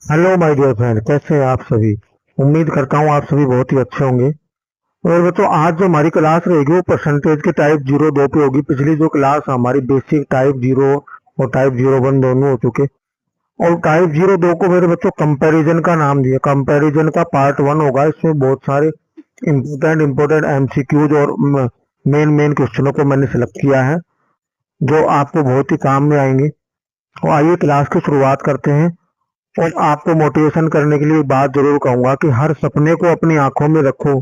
Hello my dear friend, कैसे हैं आप सभी। उम्मीद करता हूँ आप सभी बहुत ही अच्छे होंगे। और बच्चों, आज जो हमारी क्लास रहेगी वो परसेंटेज के टाइप 02 पे होगी। पिछली जो क्लास हमारी बेसिक टाइप 0 और टाइप 01 दोनों हो चुके। और टाइप 02 को मेरे बच्चों कंपैरिजन का नाम दिया। कंपैरिजन का पार्ट 1 होगा। इसमें बहुत सारे इम्पोर्टेंट इम्पोर्टेंट एमसीक्यूज और मेन मेन क्वेश्चनों को मैंने सिलेक्ट किया है जो आपको बहुत ही काम में आएंगे। तो आइए क्लास की शुरुआत करते हैं। और आपको मोटिवेशन करने के लिए बात जरूर कहूंगा कि हर सपने को अपनी आंखों में रखो।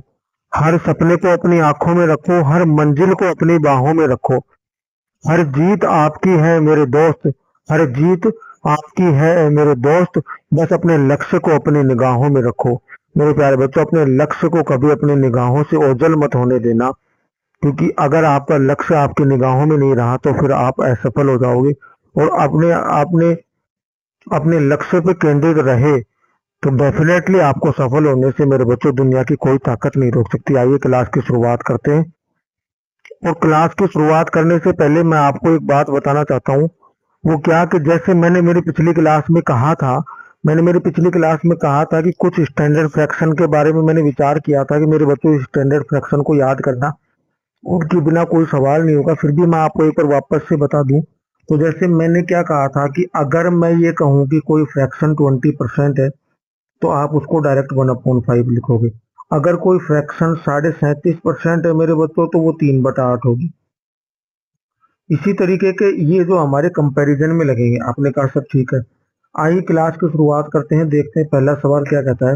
हर सपने को अपनी आंखों में रखो, हर मंजिल को अपनी बाहों में रखो। हर जीत आपकी है मेरे दोस्त। हर जीत आपकी है मेरे दोस्त। बस अपने लक्ष्य को अपनी निगाहों में रखो। मेरे प्यारे बच्चों, अपने लक्ष्य को कभी अपनी निगाहों से ओझल मत होने देना। क्योंकि अगर आपका लक्ष्य आपकी निगाहों में नहीं रहा तो फिर आप असफल हो जाओगे। और अपने अपने अपने लक्ष्य पे केंद्रित रहे तो डेफिनेटली आपको सफल होने से मेरे बच्चों दुनिया की कोई ताकत नहीं रोक सकती। आइए क्लास की शुरुआत करते हैं। और क्लास की शुरुआत करने से पहले मैं आपको एक बात बताना चाहता हूँ। वो क्या कि जैसे मैंने मेरी पिछली क्लास में कहा था कि कुछ स्टैंडर्ड फ्रैक्शन के बारे में मैंने विचार किया था कि मेरे बच्चों स्टैंडर्ड फ्रैक्शन को याद करना उनके बिना कोई सवाल नहीं होगा। फिर भी मैं आपको एक बार वापस से बता दूं। तो जैसे मैंने क्या कहा था कि अगर मैं ये कहूँ कि कोई फ्रैक्शन 20% है तो आप उसको डायरेक्ट 1/5 लिखोगे। अगर कोई फ्रैक्शन 37.5% है मेरे बच्चों तो वो 3/8 होगी। इसी तरीके के ये जो हमारे कंपैरिजन में लगेंगे। आपने कहा सब ठीक है। आइए क्लास की शुरुआत करते हैं। देखते हैं पहला सवाल क्या कहता है।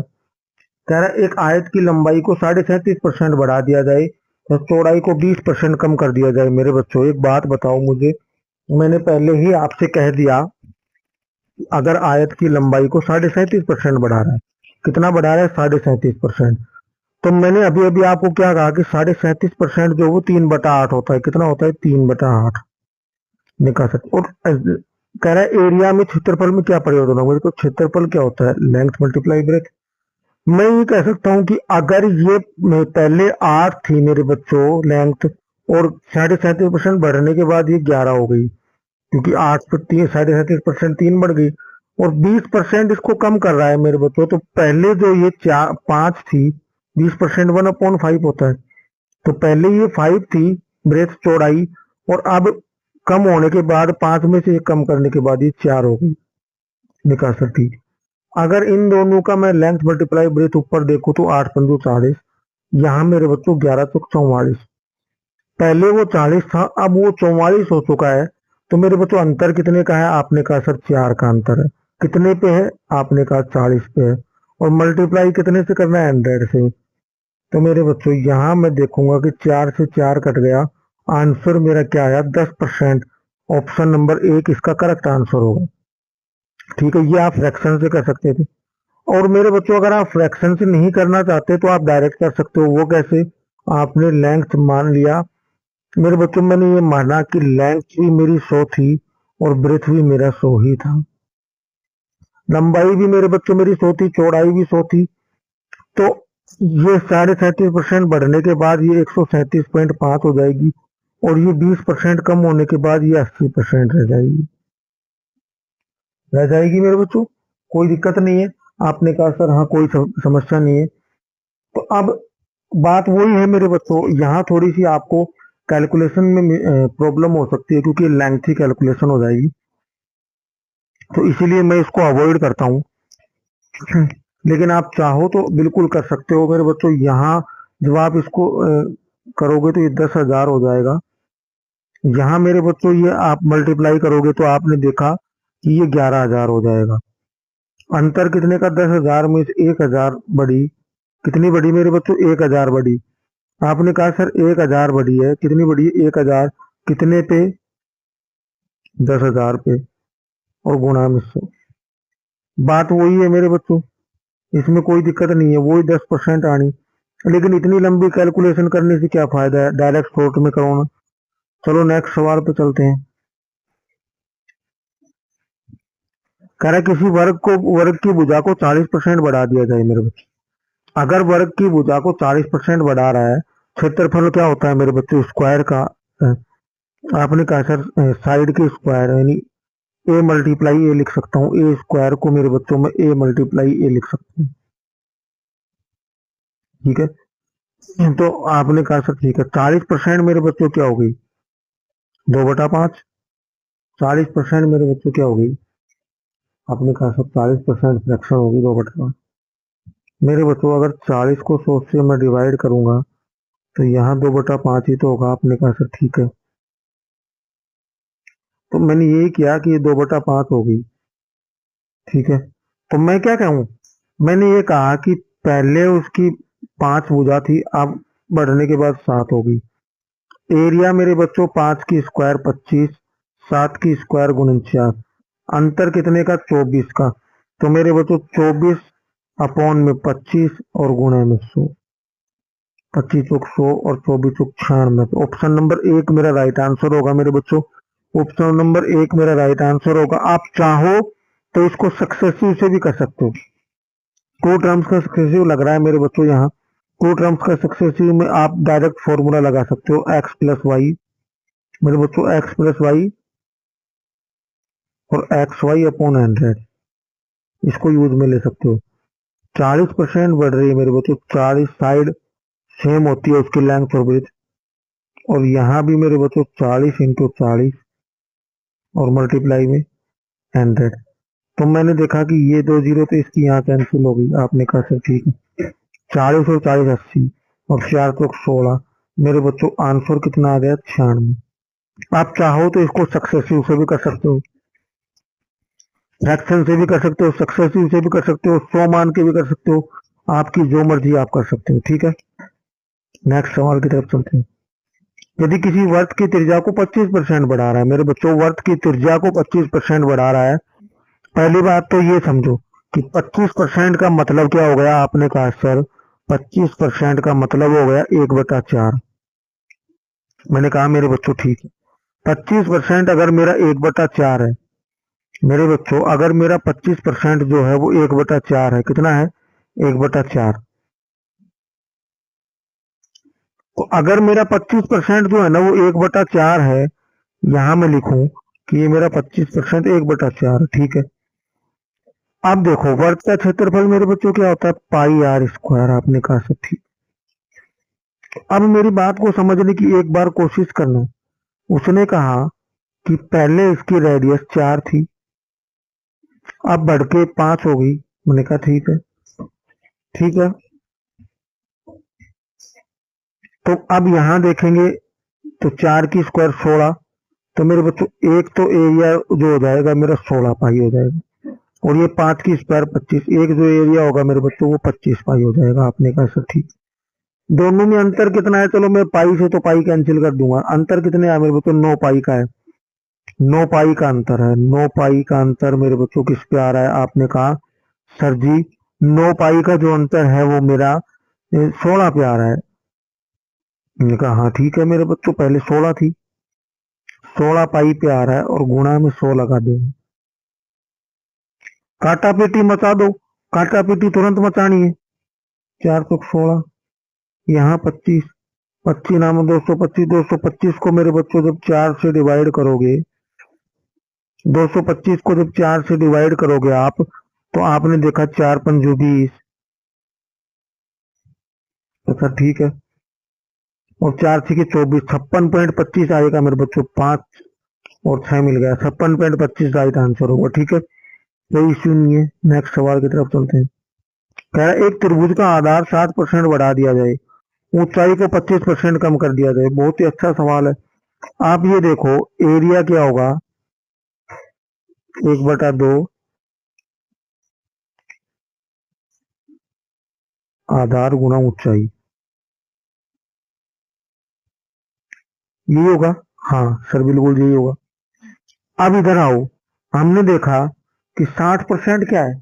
कह रहा है एक आयत की लंबाई को 37.5% बढ़ा दिया जाए तो चौड़ाई को 20% कम कर दिया जाए। मेरे बच्चों एक बात बताओ मुझे। मैंने पहले ही आपसे कह दिया अगर आयत की लंबाई को 37.5% बढ़ा रहा है, कितना बढ़ा रहा है 37.5%। तो मैंने अभी अभी आपको क्या कहा कि 37.5% जो वो 3/8 होता है। कितना होता है 3/8 निकाल सकते। और कह रहा है एरिया में क्षेत्रफल में क्या परिवर्तन होगा। तो क्षेत्रफल क्या होता है लेंथ मल्टीप्लाई ब्रेथ। मैं ये कह सकता हूँ कि अगर ये पहले 8 थी मेरे बच्चों लेंथ और 37.5% बढ़ने के बाद ये 11 हो गई। क्योंकि 8 पे 37.5% 3 बढ़ गई। और 20% इसको कम कर रहा है मेरे बच्चों। तो पहले जो ये 5 थी 20% 1/5 होता है। तो पहले ये 5 थी ब्रेथ चौड़ाई। और अब कम होने के बाद 5 में से 1 कम करने के बाद ये 4 हो गई। निकाल सकती। अगर इन दोनों का मैं लेंथ मल्टीप्लाई ब्रेथ ऊपर देखूं तो 8×5 40। यहाँ मेरे बच्चों 11×4 44। पहले वो 40 था अब वो 44 हो चुका है। तो मेरे बच्चों अंतर कितने का है। आपने कहा सर 4 का अंतर है। कितने पे है। आपने कहा 40 पे है। और मल्टीप्लाई कितने से करना है 100 से। तो मेरे बच्चों यहाँ मैं देखूंगा कि 4 से 4 कट गया। आंसर मेरा क्या आया 10%। ऑप्शन नंबर 1 इसका करेक्ट आंसर होगा। ठीक है, ये आप फ्रैक्शन से कर सकते थे। और मेरे बच्चों अगर आप फ्रैक्शन से नहीं करना चाहते तो आप डायरेक्ट कर सकते हो। वो कैसे। आपने लेंथ मान लिया। मेरे बच्चों मैंने ये माना कि लेंथ भी मेरी 100 थी और ब्रेथ भी मेरा 100 ही था। लंबाई भी मेरे बच्चों मेरी 100 थी, चौड़ाई भी 100 थी। तो ये 37.5% बढ़ने के बाद ये 137.5 हो जाएगी। और ये 20% कम होने के बाद ये 80% रह जाएगी मेरे बच्चों। कोई दिक्कत नहीं है। आपने कहा सर हाँ कोई समस्या नहीं है। तो अब बात वही है मेरे बच्चों। यहाँ थोड़ी सी आपको कैलकुलेशन में प्रॉब्लम हो सकती है क्योंकि लेंथी कैलकुलेशन हो जाएगी। तो इसीलिए मैं इसको अवॉइड करता हूँ। लेकिन आप चाहो तो बिल्कुल कर सकते हो मेरे बच्चों। यहाँ जब आप इसको करोगे तो ये 10,000 हो जाएगा। यहाँ मेरे बच्चों ये आप मल्टीप्लाई करोगे तो आपने देखा कि ये 11,000 हो जाएगा। अंतर कितने का 10,000 में से 1,000 बढ़ी। कितनी बढ़ी मेरे बच्चों 1,000 बढ़ी। आपने कहा सर 1,000 बढ़ी है। कितनी बढ़ी है 1,000। कितने पे 10,000 पे। और गुणा में 100। बात वही है मेरे बच्चों। इसमें कोई दिक्कत नहीं है। वही 10% आनी। लेकिन इतनी लंबी कैलकुलेशन करने से क्या फायदा है। डायरेक्ट शॉर्ट में करो ना। चलो नेक्स्ट सवाल पे चलते हैं। कह रहा है किसी वर्ग की भुजा को 40% बढ़ा दिया जाए मेरे बच्चे। अगर वर्ग की भुजा को 40% बढ़ा रहा है क्षेत्रफल क्या होता है मेरे बच्चे स्क्वायर का। आपने कहा सर साइड के स्क्वायर यानी ए मल्टीप्लाई ए लिख सकता हूँ, ए स्क्वायर को मेरे बच्चों में ए मल्टीप्लाई ए लिख सकता हूँ। ठीक है, तो आपने कहा सर ठीक है, 40% मेरे बच्चों क्या हो गई, 2/5। 40% मेरे बच्चों क्या हो गई, आपने कहा सर 40% फ्रैक्शन होगी 2/5। मेरे बच्चों अगर 40 को 100 से मैं डिवाइड करूंगा तो यहाँ 2/5 ही तो होगा। आपने कहा सर ठीक है, तो मैंने यही किया कि ये 2/5 हो गई। ठीक है, तो मैं क्या कहूँ, मैंने ये कहा कि पहले उसकी 5 भुजा थी, अब बढ़ने के बाद 7 हो गई। एरिया मेरे बच्चों 5 की स्क्वायर 25, 7 की स्क्वायर 49, अंतर कितने का, 24 का। तो मेरे बच्चों 24 अपॉन में 25 और गुणे में 100, 25 चौक 100 और 24 चौक 96। तो ऑप्शन नंबर 1 मेरा राइट आंसर होगा मेरे बच्चों, ऑप्शन नंबर 1 मेरा राइट आंसर होगा। आप चाहो तो इसको सक्सेसिव से भी कर सकते हो, टू टर्म्स का सक्सेसिव लग रहा है मेरे बच्चों, यहाँ टू टर्म्स का सक्सेसिव में आप डायरेक्ट फॉर्मूला लगा सकते हो, एक्स प्लस वाई मेरे बच्चों, एक्स प्लस वाई और एक्स वाई अपॉन 100, इसको यूज में ले सकते हो। 40% बढ़ रही है मेरे बच्चों, 40 साइड सेम होती है उसकी लेंथ और ब्रेथ, और यहाँ भी मेरे बच्चों 40 इंटू 40 और मल्टीप्लाई में 100। तो मैंने देखा कि ये 2 जीरो तो इसकी यहाँ कैंसिल हो गई। आपने कहा सर ठीक है, 40 और 40 80 और 4 चौक 16, मेरे बच्चों आंसर कितना आ गया, 96। आप चाहो तो इसको सक्सेसिव से भी कर सकते हो, फ्रैक्शन से भी कर सकते हो, सक्सेसिव से भी कर सकते हो, 100 मान के भी कर सकते हो, आपकी जो मर्जी आप कर सकते हो। ठीक है, नेक्स्ट सवाल की तरफ चलते हैं। यदि किसी वर्त की त्रिज्या को 25% बढ़ा रहा है, मेरे बच्चों वर्त की त्रिज्या को 25% बढ़ा रहा है, पहली बात तो ये समझो कि 25% का मतलब क्या हो गया। आपने कहा सर 25% का मतलब हो गया 1/4। मैंने कहा मेरे बच्चों ठीक है, 25% अगर मेरा 1/4 है, मेरे बच्चों अगर मेरा 25% जो है वो 1/4 है, कितना है, 1/4। तो अगर मेरा 25% जो है ना वो 1/4 है, यहां मैं लिखूं कि ये मेरा 25% 1/4, ठीक है। अब देखो वर्ग का क्षेत्रफल मेरे बच्चों क्या होता है, पाई आर स्क्वायर। आपने कहा सर ठीक। अब मेरी बात को समझने की एक बार कोशिश करना। उसने कहा कि पहले इसकी रेडियस 4 थी, अब बढ़ के 5 हो गई। मैंने कहा ठीक है, ठीक है। तो अब यहां देखेंगे तो 4 की स्क्वायर 16, तो मेरे बच्चों एक तो एरिया जो हो जाएगा मेरा 16 पाई हो जाएगा, और ये 5 की स्क्वायर 25, एक जो एरिया होगा मेरे बच्चों वो 25 पाई हो जाएगा। आपने कहा सर ठीक। दोनों में अंतर कितना है, चलो मैं पाई से तो पाई कैंसिल कर दूंगा। अंतर कितने है मेरे बच्चों, 9 पाई का है, 9 पाई का अंतर है। 9 पाई का अंतर मेरे बच्चों किस पे आ रहा है, आपने कहा सर जी 9 पाई का जो अंतर है वो मेरा 16 पे आ रहा है। मैंने कहा हाँ ठीक है मेरे बच्चों, पहले 16 थी, 16 पाई पे आ रहा है और गुणा में 100 लगा देंगे। काटा पेटी मचा दो, काटा पेटी तुरंत मचानी है। 4 चौक 16, यहाँ 25, 25 नाम 225, 225 को मेरे बच्चों जब 4 से डिवाइड करोगे, 225 को जब 4 से डिवाइड करोगे आप, तो आपने देखा 4 पंजो 20, अच्छा ठीक है, और 4 छः 24, 56.25 आएगा मेरे बच्चों। 5 और 6 मिल गया, 56.25 राइट आंसर होगा। ठीक है, कोई इश्यू नहीं है। नेक्स्ट सवाल की तरफ चलते हैं। कह रहा है एक त्रिभुज का आधार 60% बढ़ा दिया जाए, ऊंचाई को 25% कम कर दिया जाए। बहुत ही अच्छा सवाल है। आप ये देखो एरिया क्या होगा, 1/2 आधार गुणा ऊंचाई, यही होगा। हाँ सर बिल्कुल यही होगा। अब इधर आओ, हमने देखा कि 60% क्या है।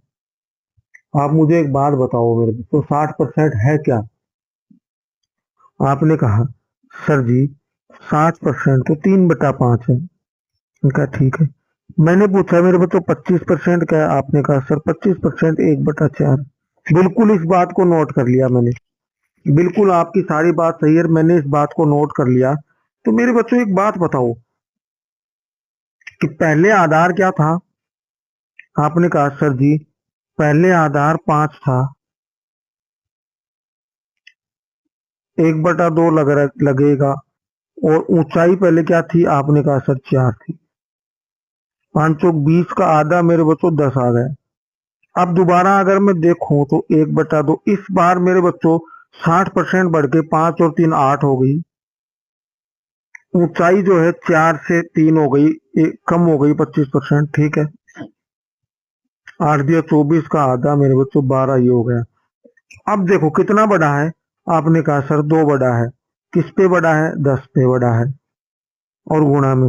आप मुझे एक बात बताओ मेरे को, तो 60% है क्या। आपने कहा सर जी 60% तो 3/5 है। उनका ठीक है। मैंने पूछा मेरे बच्चों 25% क्या है, आपने कहा सर 25% 1/4। बिल्कुल इस बात को नोट कर लिया मैंने, बिल्कुल आपकी सारी बात सही है, मैंने इस बात को नोट कर लिया। तो मेरे बच्चों एक बात बताओ कि पहले आधार क्या था, आपने कहा सर जी पहले आधार 5 था, 1/2 लगेगा, और ऊंचाई पहले क्या थी? आपने कहा सर 4 थी। 5 चौक 20 का आधा मेरे बच्चों 10 आ गए। अब दोबारा अगर मैं देखूं तो 1/2, इस बार मेरे बच्चों 60% बढ़ के 5 और 3 8 हो गई। ऊंचाई जो है 4 से 3 हो गई, कम हो गई 25%। ठीक है, 8 दिया 24 का आधा मेरे बच्चों 12, ये हो गया। अब देखो कितना बड़ा है? आपने कहा सर 2 बड़ा है। किस पे बड़ा है? 10 पे बड़ा है। और गुणा में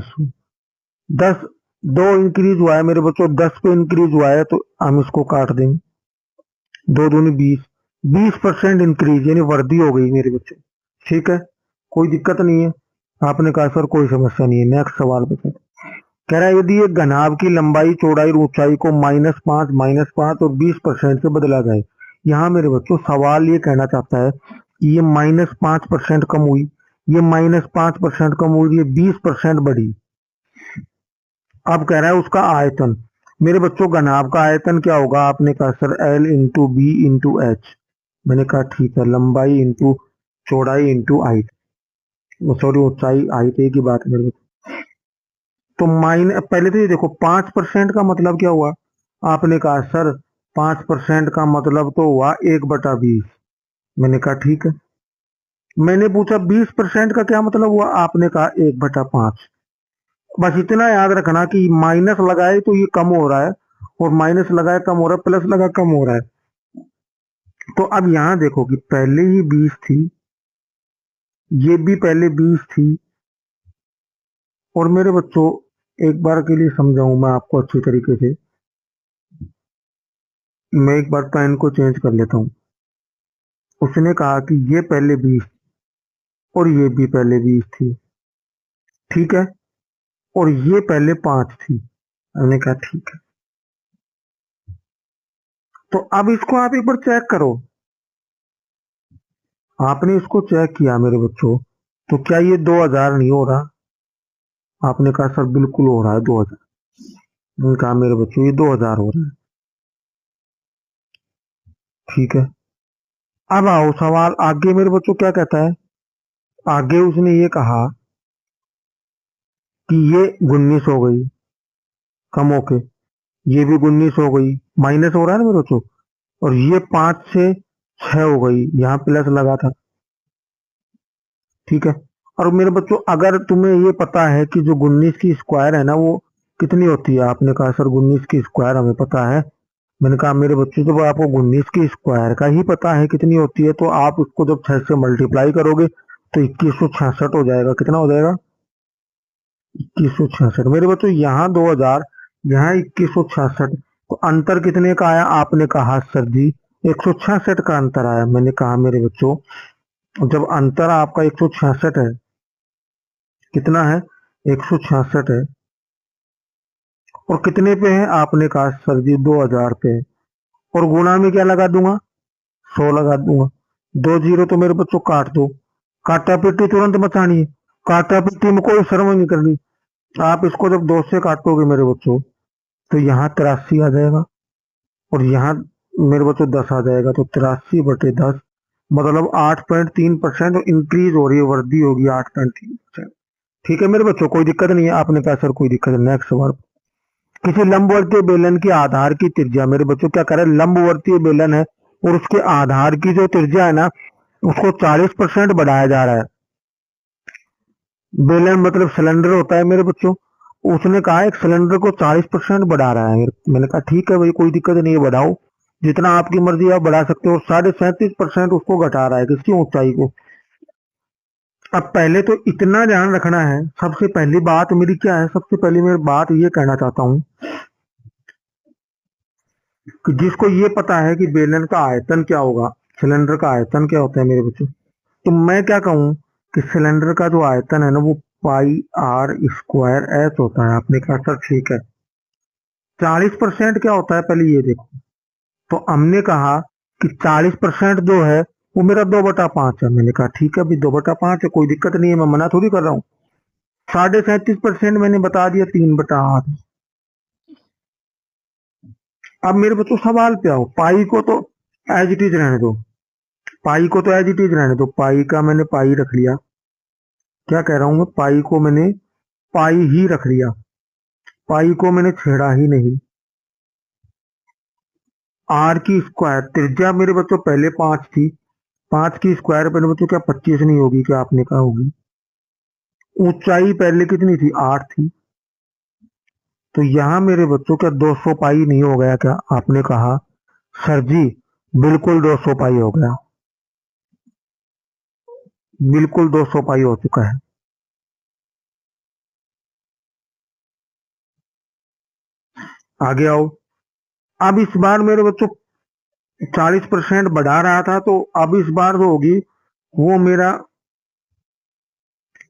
10, 2 इंक्रीज हुआ है मेरे बच्चों, 10 पे इंक्रीज हुआ है, तो हम इसको काट देंगे। 2 दूनी 20, 20% इंक्रीज यानी वृद्धि हो गई मेरे बच्चों। ठीक है, कोई दिक्कत नहीं है। आपने कहा सर कोई समस्या नहीं है। नेक्स्ट सवाल बता। कह रहा है यदि एक घनाभ की लंबाई चौड़ाई और ऊंचाई को -5 -5 और 20% से बदला जाए। यहाँ मेरे बच्चों सवाल ये कहना चाहता है कि ये -5% कम हुई, ये -5% कम हुई, ये 20% बढ़ी। अब कह रहा है उसका आयतन। मेरे बच्चों घनाभ का आयतन क्या होगा? आपने कहा sir L into B into H. मैंने कहा ठीक है, लंबाई इंटू चौड़ाई इंटू हाइट, सॉरी ऊंचाई हाइट एक ही बात है मेरे बच्चों। तो पहले तो ये देखो 5% का मतलब क्या हुआ? आपने कहा सर 5% का मतलब तो हुआ 1/20। मैंने कहा ठीक है। मैंने पूछा 20% का क्या मतलब हुआ? आपने कहा 1/5। बस इतना याद रखना कि माइनस लगाए तो ये कम हो रहा है, और माइनस लगाए कम हो रहा है, प्लस लगा कम हो रहा है। तो अब यहां देखो कि पहले ही 20 थी, ये भी पहले 20 थी। और मेरे बच्चों एक बार के लिए समझाऊं मैं आपको अच्छी तरीके से, मैं एक बार पेन को चेंज कर लेता हूं। उसने कहा कि ये पहले 20 और ये भी पहले 20 थी, ठीक है, और ये पहले 5 थी। मैंने कहा ठीक है। तो अब इसको आप एक बार चेक करो। आपने इसको चेक किया मेरे बच्चों, तो क्या ये 2000 नहीं हो रहा? आपने कहा सर बिल्कुल हो रहा है 2000। मैंने कहा मेरे बच्चों ये 2000 हो रहा है। ठीक है, अब आओ सवाल आगे मेरे बच्चों क्या कहता है? आगे उसने ये कहा कि ये 19 हो गई कम होके, ये भी 19 हो गई, माइनस हो रहा है ना मेरे बच्चों, और ये 5 से 6 हो गई, यहाँ प्लस लगा था। ठीक है, और मेरे बच्चों अगर तुम्हें ये पता है कि जो 19 की स्क्वायर है ना वो कितनी होती है? आपने कहा सर 19 की स्क्वायर हमें पता है। मैंने कहा मेरे बच्चों जब आपको 19 की स्क्वायर का ही पता है कितनी होती है, तो आप उसको जब 6 से मल्टीप्लाई करोगे तो 2166 हो जाएगा। कितना हो जाएगा? 2166। मेरे बच्चों यहाँ 2000, यहाँ 2166, तो अंतर कितने का आया? आपने कहा सर जी 166 का अंतर आया। मैंने कहा मेरे बच्चों जब अंतर आपका 166 है, कितना है? 166 है, और कितने पे है? आपने कहा सर जी 2000 पे है, और गुणा में क्या लगा दूंगा? 100 लगा दूंगा। 2 जीरो तो मेरे बच्चों काट दो, काटा पिट्टी तुरंत मचानी है, काटा पिट्टी में कोई शर्म नहीं करनी। आप इसको जब 2 से काटोगे मेरे बच्चों, तो यहाँ 83 आ जाएगा, और यहाँ मेरे बच्चों 10 आ जाएगा, तो 83/10 मतलब 8.3% इंक्रीज हो रही है, वृद्धि होगी 8.3%। ठीक है मेरे बच्चों, कोई दिक्कत नहीं है। आपने कहा सर कोई दिक्कत नहीं। नेक्स्ट सवाल। किसी लंबवर्तीय बेलन के आधार की त्रिज्या, मेरे बच्चों क्या करे, लंबवर्तीय बेलन है और उसके आधार की जो त्रिज्या है ना उसको 40% बढ़ाया जा रहा है। बेलन मतलब सिलेंडर होता है मेरे बच्चों, उसने कहा एक सिलेंडर को 40% बढ़ा रहा है। मैंने कहा ठीक है भाई, कोई दिक्कत नहीं है, बढ़ाओ जितना आपकी मर्जी आप बढ़ा सकते हो। और 37.5% उसको घटा रहा है, किसकी? ऊंचाई को। अब पहले तो इतना ध्यान रखना है, सबसे पहली बात मेरी क्या है? सबसे पहली मेरी बात ये कहना चाहता हूं कि जिसको ये पता है कि बेलन का आयतन क्या होगा, सिलेंडर का आयतन क्या होता है मेरे बच्चों, तो मैं क्या कहूं कि सिलेंडर का जो आयतन है ना वो πr² होता है। आपने कहा सर ठीक है। 40% क्या होता है पहले ये देखो। तो हमने कहा कि 40% जो है वो मेरा 2/5 है। मैंने कहा ठीक है अभी 2/5 है, कोई दिक्कत नहीं है, मैं मना थोड़ी कर रहा हूँ। 37.5% मैंने बता दिया 3/8। अब मेरे बच्चों सवाल पे आओ, पाई को तो एज इट इज रहने दो, पाई को तो एज इट इज रहने दो, पाई का मैंने पाई रख लिया, क्या कह रहा हूं मैं, पाई को मैंने पाई ही रख लिया, पाई को मैंने छेड़ा ही नहीं। आर की स्क्वायर त्रिज्या मेरे बच्चों पहले 5 थी, 5 की स्क्वायर मेरे बच्चों क्या 25 नहीं होगी, क्या आपने कहा होगी। ऊंचाई पहले कितनी थी, 8 थी, तो यहां मेरे बच्चों क्या 200 पाई नहीं हो गया, क्या आपने कहा सर जी बिल्कुल 200 पाई हो गया, बिल्कुल 200 पाई हो चुका है। आगे आओ, अब इस बार मेरे बच्चों 40% बढ़ा रहा था, तो अब इस बार जो होगी वो मेरा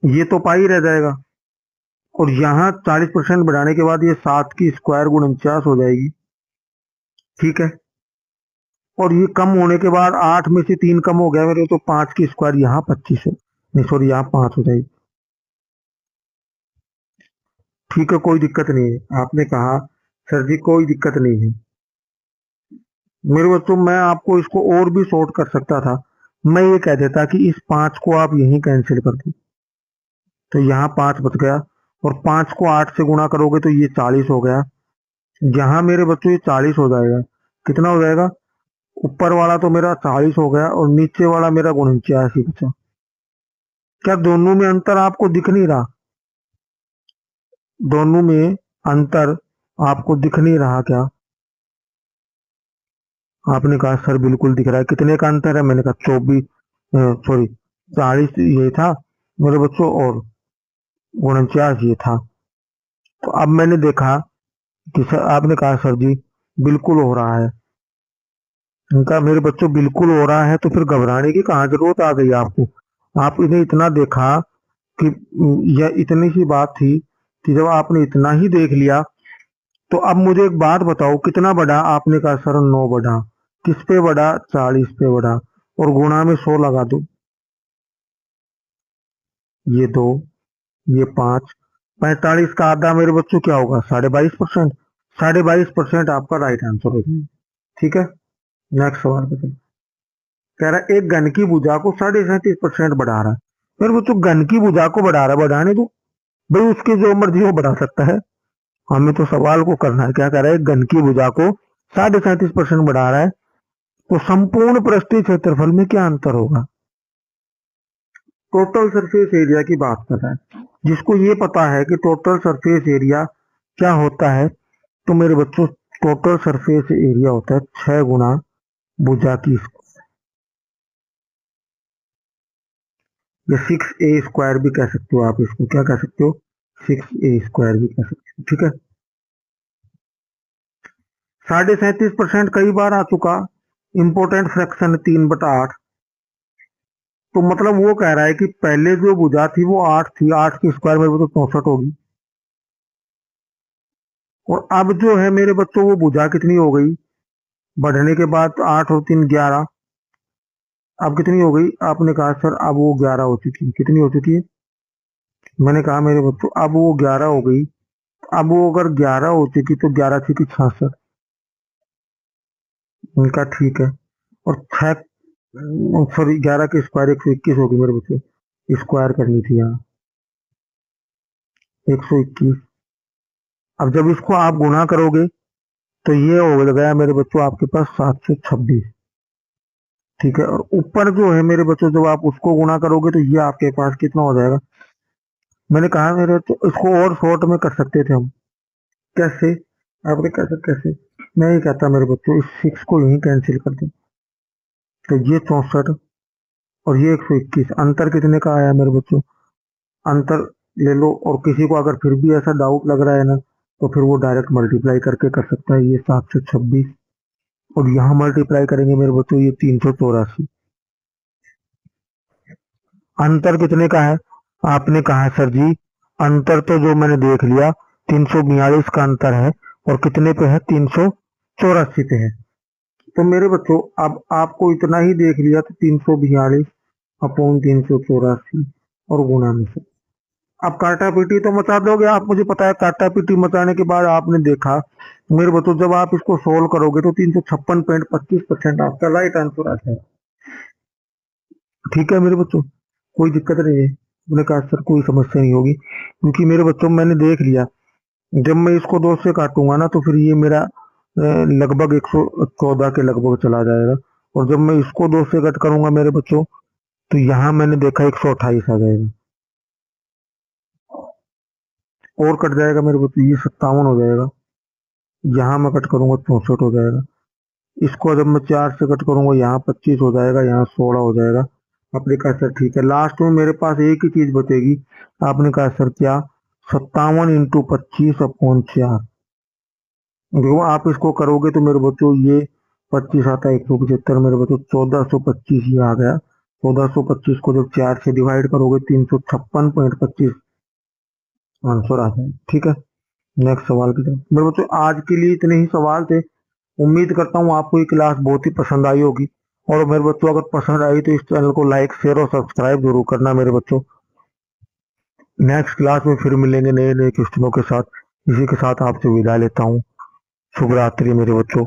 ये तो पाई रह जाएगा, और यहाँ 40% बढ़ाने के बाद ये 7 की स्क्वायर गुण 49 हो जाएगी, ठीक है। और ये कम होने के बाद 8 में से 3 कम हो गया मेरे, तो 5 की स्क्वायर यहाँ 25 है, नहीं सॉरी यहाँ 5 हो जाएगी, ठीक है, कोई दिक्कत नहीं है। आपने कहा सर जी कोई दिक्कत नहीं है, मेरे बच्चों मैं आपको इसको और भी शॉर्ट कर सकता था, मैं ये कह देता कि इस 5 को आप यहीं कैंसिल कर दो, तो यहाँ 5 बच गया, और 5 को 8 से गुणा करोगे तो ये 40 हो गया, यहाँ मेरे बच्चों ये 40 हो जाएगा, कितना हो जाएगा, ऊपर वाला तो मेरा 40 हो गया और नीचे वाला मेरा गुण 89 बचा। क्या दोनों में अंतर आपको दिख नहीं रहा, दोनों में अंतर आपको दिख नहीं रहा क्या। आपने कहा सर बिल्कुल दिख रहा है, कितने का अंतर है, मैंने कहा 24 सॉरी 40 ये था मेरे बच्चों, और 49 ये था। तो अब मैंने देखा कि सर, आपने कहा सर जी बिल्कुल हो रहा है, उनका मेरे बच्चों बिल्कुल हो रहा है, तो फिर घबराने की कहाँ जरूरत आ गई आपको। आप इन्हें इतना देखा कि यह इतनी सी बात थी कि जब आपने इतना ही देख लिया, तो अब मुझे एक बात बताओ कितना बढ़ा, आपने कहा सर 9 बढ़ा, किस पे बढ़ा, 40 पे बढ़ा, और गुणा में 100 लगा दो, ये 2 ये 5, 45 का आधा मेरे बच्चों क्या होगा, 22.5%, 22.5% आपका राइट आंसर हो जाएगा, ठीक है। नेक्स्ट सवाल पे चलो। कह रहा है एक घन की भुजा को 37.5% बढ़ा रहा है, मेरे बच्चों घन की भुजा को बढ़ा रहा है, बढ़ाने दो भाई, उसकी जो मर्जी वो बढ़ा सकता है, हमें तो सवाल को करना है। क्या कह रहा है, घन की भुजा को 37.5% बढ़ा रहा है, तो संपूर्ण पृष्ठीय क्षेत्रफल में क्या अंतर होगा। टोटल सरफेस एरिया की बात कर रहा है, जिसको ये पता है कि टोटल सरफेस एरिया क्या होता है, तो मेरे बच्चों टोटल सरफेस एरिया होता है 6 गुना भुजा की, या 6a² भी कह सकते हो आप इसको, क्या कह सकते हो, 6a² भी कह सकते हो, ठीक है। 37.5% कई बार आ चुका, इंपोर्टेंट फ्रैक्शन 3/8, तो मतलब वो कह रहा है कि पहले जो भुजा थी वो 8 थी, 8 की स्क्वायर मेरे बच्चों 64 होगी, और अब जो है मेरे बच्चों वो भुजा कितनी हो गई, बढ़ने के बाद 8 और 3 11, अब कितनी हो गई, आपने कहा सर अब वो 11 हो चुकी है, कितनी हो चुकी है, मैंने कहा मेरे बच्चों अब वो 11 हो गई, अब वो अगर 11 हो चुकी तो 11 थी कि 66, उनका ठीक है, और 6 सॉरी 11 की स्क्वायर 121 होगी मेरे बच्चे, स्क्वायर करनी थी यहाँ 121। अब जब इसको आप गुना करोगे तो ये हो गया मेरे बच्चों आपके पास 726, ठीक है, और ऊपर जो है मेरे बच्चों जब आप उसको गुना करोगे तो ये आपके पास कितना हो जाएगा, मैंने कहा मेरे तो इसको और शॉर्ट में कर सकते थे हम, कैसे, आपने कहा सर कैसे, मैं ये कहता मेरे बच्चों इस 6 को यहीं कैंसिल कर दें, तो ये 64 और ये 121, अंतर कितने का आया मेरे बच्चों, अंतर ले लो, और किसी को अगर फिर भी ऐसा डाउट लग रहा है ना, तो फिर वो डायरेक्ट मल्टीप्लाई करके कर सकता है, ये 726 और यहाँ मल्टीप्लाई करेंगे मेरे बच्चों ये 384, अंतर कितने का है, आपने कहा सर जी अंतर तो जो मैंने देख लिया 342 का अंतर है, और कितने पे है, 384 पे है, तो मेरे बच्चों अब आपको इतना ही देख लिया, तो 342 अपॉन 384 और गुणा में से, अब काटा पीटी तो मचा दोगे आप, मुझे पता है। काटा पीटी मचाने के बाद आपने देखा मेरे बच्चों, जब आप इसको सोल्व करोगे तो 356.25% आपका राइट आंसर आता है। ठीक है मेरे बच्चों, कोई दिक्कत नहीं है। मैंने कहा सर कोई समस्या नहीं होगी, क्योंकि मेरे बच्चों मैंने देख लिया, जब मैं इसको 2 से काटूंगा ना तो फिर ये मेरा लगभग 114 के लगभग चला जाएगा। और जब मैं इसको 2 से कट करूंगा मेरे बच्चों, तो यहाँ मैंने देखा 128 आ जाएगा, और कट जाएगा मेरे बच्चों, ये 57 हो जाएगा। यहाँ मैं कट करूंगा 64 हो जाएगा। इसको जब मैं 4 से कट करूंगा, यहाँ 25 हो जाएगा, यहाँ 16 हो जाएगा। आपने कहा सर ठीक है, लास्ट में मेरे पास एक ही चीज बचेगी। आपने कहा सर क्या? 57 इंटू 25/4। देखो आप इसको करोगे तो मेरे बच्चों ये 25 आता है 175, मेरे बच्चों 1425 ये आ गया। 1425 को जब 4 से डिवाइड करोगे 356.25 आंसर आता है। ठीक है, नेक्स्ट सवाल की तरफ। मेरे बच्चों आज के लिए इतने ही सवाल थे। उम्मीद करता हूँ आपको ये क्लास बहुत ही पसंद आई होगी। और मेरे बच्चों अगर पसंद आई तो इस चैनल को लाइक शेयर और सब्सक्राइब जरूर करना मेरे बच्चों। नेक्स्ट क्लास में फिर मिलेंगे नए नए क्वेश्चनों के साथ। इसी के साथ आपसे विदा लेता हूँ। शुभ रात्रि मेरे बच्चों।